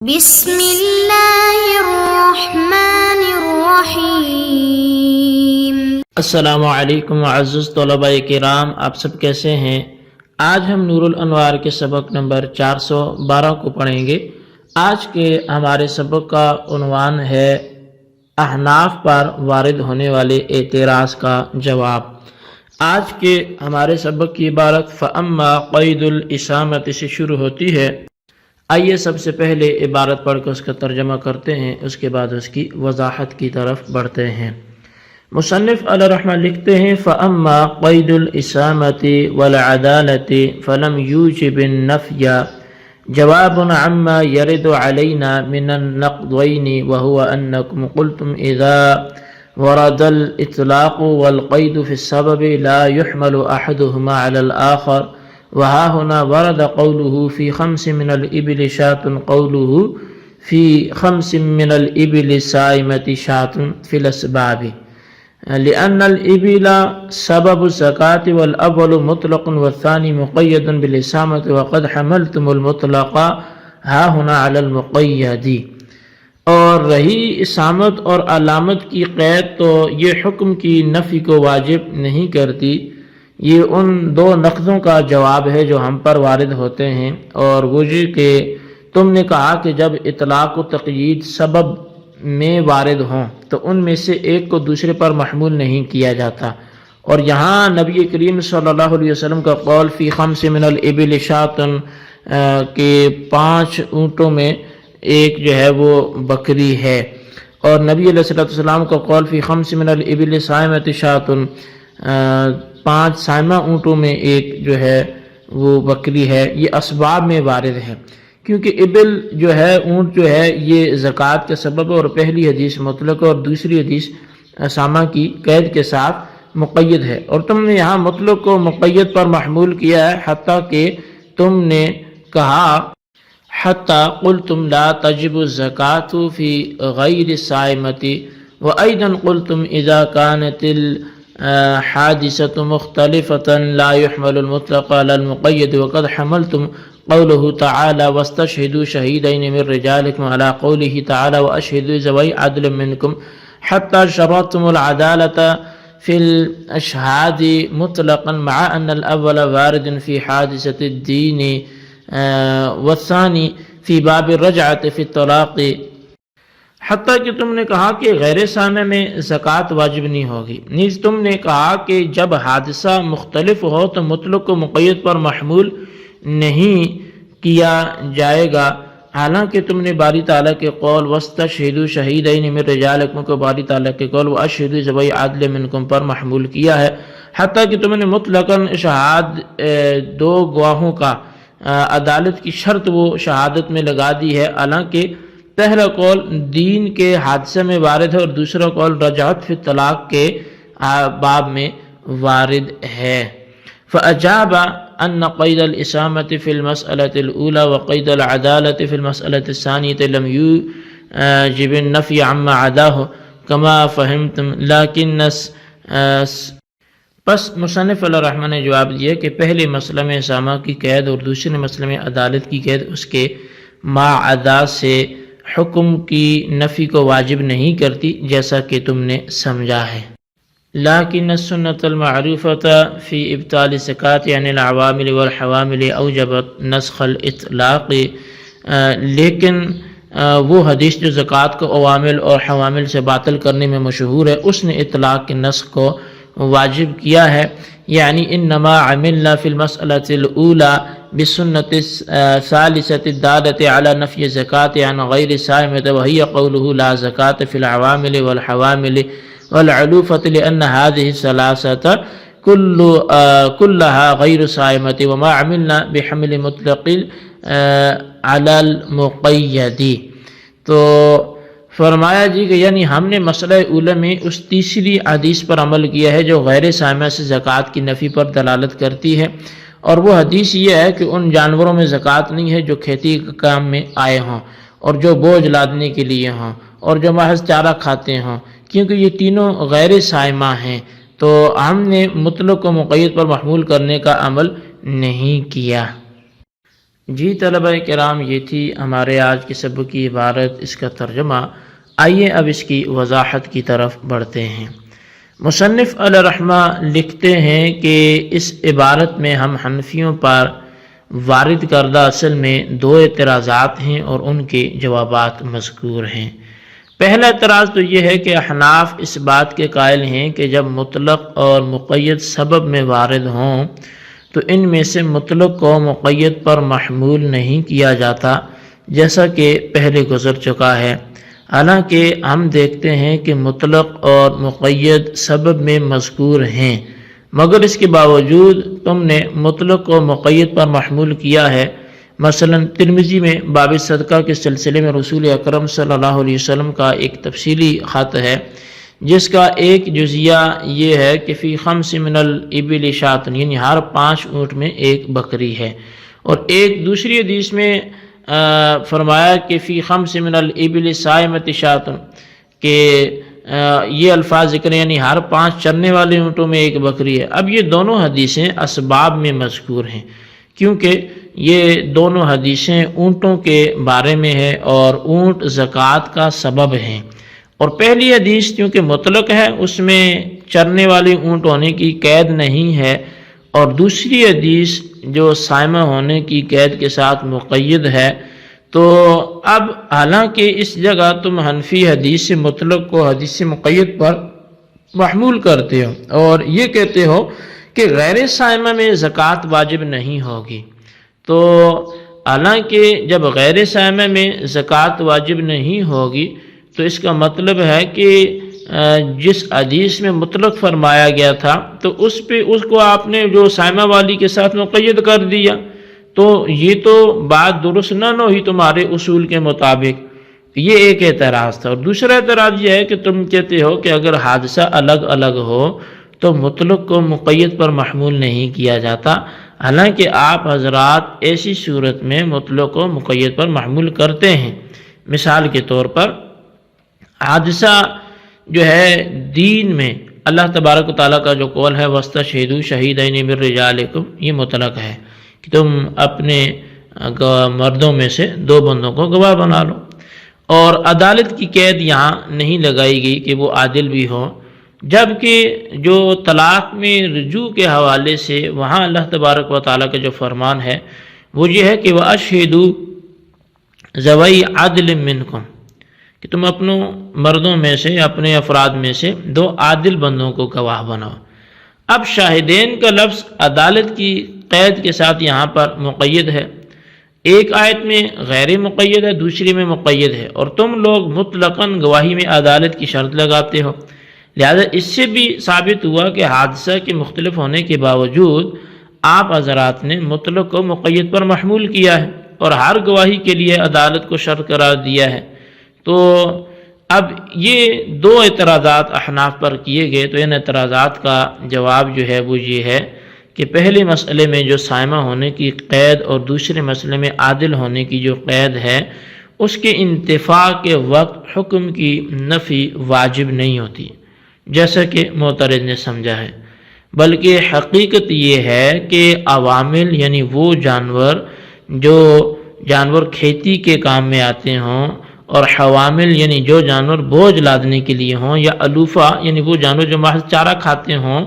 بسم اللہ الرحمن الرحیم۔ السلام علیکم معزز طلباء کرام، آپ سب کیسے ہیں؟ آج ہم نور الانوار کے سبق نمبر 412 کو پڑھیں گے۔ آج کے ہمارے سبق کا عنوان ہے احناف پر وارد ہونے والے اعتراض کا جواب۔ آج کے ہمارے سبق کی عبارت فَأَمَّا قَيْدُ الْإِسَامَةِ سے شروع ہوتی ہے۔ آئیے سب سے پہلے عبارت پڑھ کر اس کا ترجمہ کرتے ہیں، اس کے بعد اس کی وضاحت کی طرف بڑھتے ہیں۔ مصنف علیہ رحمہ لکھتے ہیں فَأَمَّا قَيْدُ الْإِسَامَةِ وَالْعَدَالَةِ فَلَمْ يُوجِبِ النَّفْيَ جواب عما يرد علينا من النقضين وهو أنكم قلتم إذا ورد الإطلاق والقيد في السبب لا يحمل أحدهما على الآخر وها هنا ورد قوله في 5 من الإبل شاة قوله في 5 من الإبل سائمة شاة في الأسباب لأن الإبل سبب الزكاة والأول مطلق والثاني مقيد بالإسامة وقد حملتم المطلق ها هنا على المقيد۔ اور رہی اسامت اور علامت کی قید تو یہ حکم کی نفی کو واجب نہیں کرتی، یہ ان دو نقضوں کا جواب ہے جو ہم پر وارد ہوتے ہیں، اور وہ یہ کہ تم نے کہا کہ جب اطلاق و تقیید سبب میں وارد ہوں تو ان میں سے ایک کو دوسرے پر محمول نہیں کیا جاتا، اور یہاں نبی کریم صلی اللہ علیہ وسلم کا قول فی 5 من الابل شاۃ کہ 5 اونٹوں میں ایک جو ہے وہ بکری ہے، اور نبی علیہ السلام کا قول فی 5 من الابل سائمۃ شاۃ 5 سائمہ اونٹوں میں ایک جو ہے وہ بکری ہے، یہ اسباب میں وارد ہے، کیونکہ ابل جو ہے اونٹ جو ہے یہ زکوٰۃ کے سبب ہے، اور پہلی حدیث مطلق اور دوسری حدیث اسامہ کی قید کے ساتھ مقید ہے، اور تم نے یہاں مطلق کو مقید پر محمول کیا ہے، حتیٰ کہ تم نے کہا حتیٰ قلتم لا تجب الزکاة فی غیر الصائمۃ وأيضا قلتم اذا كانت حادثة مختلفة لا يحمل المطلق على المقيد وقد حملتم قوله تعالى واستشهدوا شهيدين من رجالكم على قوله تعالى وأشهدوا ذوي عدل منكم حتى شرطتم العدالة في الأشهاد مطلقا مع أن الأول وارد في حادثة الدين والثاني في باب الرجعة في الطلاق، حتیٰ کہ تم نے کہا کہ غیر سامع میں زکوٰۃ واجب نہیں ہوگی، نیز تم نے کہا کہ جب حادثہ مختلف ہو تو مطلق کو مقید پر محمول نہیں کیا جائے گا، حالانکہ تم نے باری تعالیٰ کے قول وَاسْتَشْهِدُوا شَهِيدَيْنِ مِن رِجَالِكُمْ کو باری تعالیٰ کے قول وَأَشْهِدُوا ذَوَيْ عَدْلٍ مِنْكُمْ پر محمول کیا ہے، حتیٰ کہ تم نے مطلقاً شہاد 2 گواہوں کا عدالت کی شرط وہ شہادت میں لگا دی ہے، حالانکہ پہلا قول دین کے حادثے میں وارد ہے اور دوسرا قول رجعت فی الطلاق کے باب میں وارد ہے۔ فأجاب أن قيد الإسامة في المسألة الأولى وقيد العدالة في المسألة الثانية لم يوجب النفي عما عداه كما فهمتم لكن پس مصنف علیہ الرحمہ نے جواب دیا کہ پہلے مسئلہ میں اسامہ کی قید اور دوسرے مسئلہ میں عدالت کی قید اس کے ما عدا سے حکم کی نفی کو واجب نہیں کرتی جیسا کہ تم نے سمجھا ہے۔ لیکن السنة المعروفة فی ابطال الزکاة عن العوامل والحوامل اوجبت نسخ الاطلاق، لیکن وہ حدیث جو زکوٰۃ کو عوامل اور حوامل سے باطل کرنے میں مشہور ہے اس نے اطلاق کے نسخ کو واجب کیا ہے، یعنی انما عملنا فی المسألة الاولى بالسنة الثالثة الدالة على نفي الزكاة عن غير الصائمة وهي قوله لا زكاة في العوامل والحوامل والعلوفة لأن هذه الثلاثة كلها غير صائمة وما عملنا بحمل مطلق على المقيد۔ تو فرمایا جی کہ یعنی ہم نے مسئلہ اولی میں اس تیسری حدیث پر عمل کیا ہے جو غیر صائمہ سے زکوٰۃ کی نفی پر دلالت کرتی ہے، اور وہ حدیث یہ ہے کہ ان جانوروں میں زکوٰۃ نہیں ہے جو کھیتی کے کام میں آئے ہوں اور جو بوجھ لادنے کے لیے ہوں اور جو محض چارہ کھاتے ہوں، کیونکہ یہ تینوں غیر صائمہ ہیں، تو ہم نے مطلق و مقید پر محمول کرنے کا عمل نہیں کیا۔ جی طلبہ کرام، یہ تھی ہمارے آج کے سبق کی عبارت، اس کا ترجمہ۔ آئیے اب اس کی وضاحت کی طرف بڑھتے ہیں۔ مصنف علیہ رحمہ لکھتے ہیں کہ اس عبارت میں ہم حنفیوں پر وارد کردہ اصل میں دو اعتراضات ہیں اور ان کے جوابات مذکور ہیں۔ پہلا اعتراض تو یہ ہے کہ احناف اس بات کے قائل ہیں کہ جب مطلق اور مقید سبب میں وارد ہوں تو ان میں سے مطلق کو مقید پر محمول نہیں کیا جاتا، جیسا کہ پہلے گزر چکا ہے۔ حالانکہ ہم دیکھتے ہیں کہ مطلق اور مقید سبب میں مذکور ہیں، مگر اس کے باوجود تم نے مطلق کو مقید پر محمول کیا ہے۔ مثلا ترمذی میں باب صدقہ کے سلسلے میں رسول اکرم صلی اللہ علیہ وسلم کا ایک تفصیلی خط ہے، جس کا ایک جزیہ یہ ہے کہ فی خمس من الابل شاۃ، یعنی ہر 5 اونٹ میں ایک بکری ہے۔ اور ایک دوسری حدیث میں فرمایا کہ فی خمس من الابل صائمۃ شاۃ، کہ یہ الفاظ ذکر، یعنی ہر 5 چرنے والے اونٹوں میں ایک بکری ہے۔ اب یہ دونوں حدیثیں اسباب میں مذکور ہیں، کیونکہ یہ دونوں حدیثیں اونٹوں کے بارے میں ہے اور اونٹ زکوٰۃ کا سبب ہیں۔ اور پہلی حدیث کیونکہ مطلق ہے، اس میں چرنے والے اونٹ ہونے کی قید نہیں ہے، اور دوسری حدیث جو صائمہ ہونے کی قید کے ساتھ مقید ہے۔ تو اب حالانکہ اس جگہ تم حنفی حدیث سے مطلق کو حدیث سے مقید پر محمول کرتے ہو اور یہ کہتے ہو کہ غیر صائمہ میں زکوٰۃ واجب نہیں ہوگی، تو حالانکہ جب غیر صائمہ میں زکوٰۃ واجب نہیں ہوگی تو اس کا مطلب ہے کہ جس حدیث میں مطلق فرمایا گیا تھا تو اس کو آپ نے جو صائمہ والی کے ساتھ مقید کر دیا، تو یہ تو بات درست نہ ہوئی تمہارے اصول کے مطابق۔ یہ ایک اعتراض تھا۔ اور دوسرا اعتراض یہ ہے کہ تم کہتے ہو کہ اگر حادثہ الگ الگ ہو تو مطلق کو مقید پر محمول نہیں کیا جاتا، حالانکہ آپ حضرات ایسی صورت میں مطلق کو مقید پر محمول کرتے ہیں۔ مثال کے طور پر حادثہ جو ہے دین میں اللہ تبارک و تعالیٰ کا جو قول ہے وَاسْتَشْهِدُوا شَهِيدَيْنِ مِن رِجَالِكُمْ، یہ مطلق ہے کہ تم اپنے مردوں میں سے 2 بندوں کو گواہ بنا لو، اور عدالت کی قید یہاں نہیں لگائی گئی کہ وہ عادل بھی ہو، جبکہ جو طلاق میں رجوع کے حوالے سے وہاں اللہ تبارک و تعالیٰ کا جو فرمان ہے وہ یہ ہے کہ وَأَشْهِدُوا ذَوَيْ عَدْلٍ مِّنْكُمْ، کہ تم اپنوں مردوں میں سے، اپنے افراد میں سے 2 عادل بندوں کو گواہ بناؤ۔ اب شاہدین کا لفظ عدالت کی قید کے ساتھ یہاں پر مقید ہے، ایک آیت میں غیر مقید ہے، دوسری میں مقید ہے، اور تم لوگ مطلقاً گواہی میں عدالت کی شرط لگاتے ہو۔ لہذا اس سے بھی ثابت ہوا کہ حادثہ کے مختلف ہونے کے باوجود آپ حضرات نے مطلق کو مقید پر محمول کیا ہے اور ہر گواہی کے لیے عدالت کو شرط قرار دیا ہے۔ تو اب یہ 2 اعتراضات احناف پر کیے گئے، تو ان اعتراضات کا جواب جو ہے وہ یہ ہے کہ پہلے مسئلے میں جو صائمہ ہونے کی قید اور دوسرے مسئلے میں عادل ہونے کی جو قید ہے، اس کے انتفاع کے وقت حکم کی نفی واجب نہیں ہوتی جیسا کہ معترض نے سمجھا ہے، بلکہ حقیقت یہ ہے کہ عوامل یعنی وہ جانور کھیتی کے کام میں آتے ہوں، اور حوامل یعنی جو جانور بوجھ لادنے کے لیے ہوں، یا علوفہ یعنی وہ جانور جو محض چارہ کھاتے ہوں،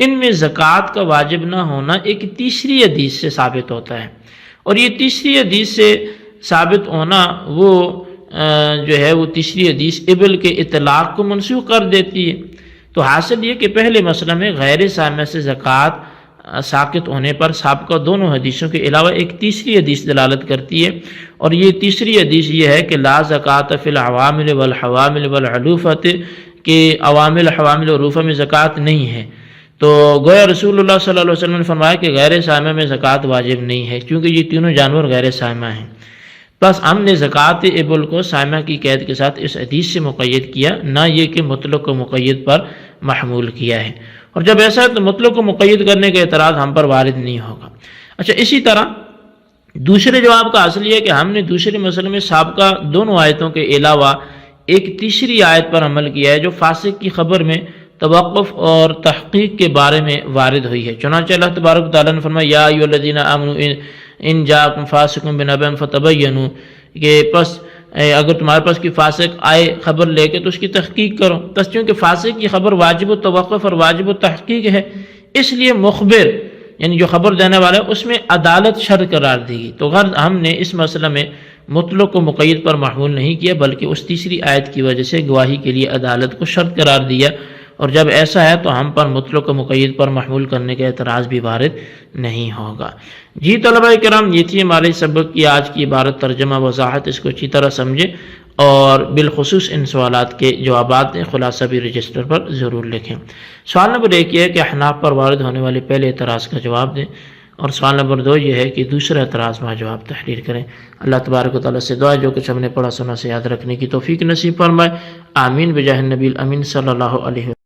ان میں زکوٰۃ کا واجب نہ ہونا ایک تیسری حدیث سے ثابت ہوتا ہے۔ اور یہ تیسری حدیث سے ثابت ہونا وہ جو ہے وہ تیسری حدیث ابل کے اطلاق کو منسوخ کر دیتی ہے۔ تو حاصل یہ کہ پہلے مسئلہ میں غیر صائمہ سے زکوٰۃ ساقط ہونے پر سابقہ دونوں حدیثوں کے علاوہ ایک تیسری حدیث دلالت کرتی ہے، اور یہ تیسری حدیث یہ ہے کہ لا زکوٰۃ فی العوامل والحوامل والعلوفۃ، کہ عوامل، حوامل اور علوفہ میں زکوٰۃ نہیں ہے۔ تو گویا رسول اللہ صلی اللہ علیہ وسلم نے فرمایا کہ غیر صائمہ میں زکوٰۃ واجب نہیں ہے، کیونکہ یہ تینوں جانور غیر صائمہ ہیں۔ بس ہم نے زکوٰۃ ابل کو صائمہ کی قید کے ساتھ اس حدیث سے مقید کیا، نہ یہ کہ مطلق کو مقید پر محمول کیا ہے۔ اور جب ایسا ہے تو مطلق کو مقید کرنے کا اعتراض ہم پر وارد نہیں ہوگا۔ اچھا، اسی طرح دوسرے جواب کا حاصل یہ ہے کہ ہم نے دوسرے مسئلے میں سابقہ دونوں آیتوں کے علاوہ ایک تیسری آیت پر عمل کیا ہے جو فاسق کی خبر میں توقف اور تحقیق کے بارے میں وارد ہوئی ہے۔ چنانچہ اللہ تبارک و تعالیٰ نے فرمایا یا ایھا الذین آمنوا ان جاءکم فاسق بنبأ فتبینوا، کہ پس اگر تمہارے پاس کوئی فاسق آئے خبر لے کے تو اس کی تحقیق کرو۔ بس چونکہ فاسق کی خبر واجب التوقف اور واجب التحقیق ہے، اس لیے مخبر یعنی جو خبر دینے والا ہے اس میں عدالت شرط قرار دی گئی۔ تو غرض ہم نے اس مسئلہ میں مطلق کو مقید پر محمول نہیں کیا، بلکہ اس تیسری آیت کی وجہ سے گواہی کے لیے عدالت کو شرط قرار دیا، اور جب ایسا ہے تو ہم پر مطلق کو مقید پر محمول کرنے کا اعتراض بھی وارد نہیں ہوگا۔ جی طلبہ کرام، یہ تھی ہمارے سبق کی آج کی عبارت، ترجمہ وضاحت، اس کو اچھی طرح سمجھے اور بالخصوص ان سوالات کے جوابات دیں، خلاصہ بھی رجسٹر پر ضرور لکھیں۔ سوال نمبر 1 یہ ہے کہ احناف پر وارد ہونے والے پہلے اعتراض کا جواب دیں، اور سوال نمبر 2 یہ ہے کہ دوسرا اعتراض میں جواب تحریر کریں۔ اللہ تبارک و تعالیٰ سے دعا جو کچھ ہم نے پڑھا سنا سے یاد رکھنے کی توفیق نصیب فرمائے، آمین بجاہ النبی الامین صلی اللہ علیہ وسلم۔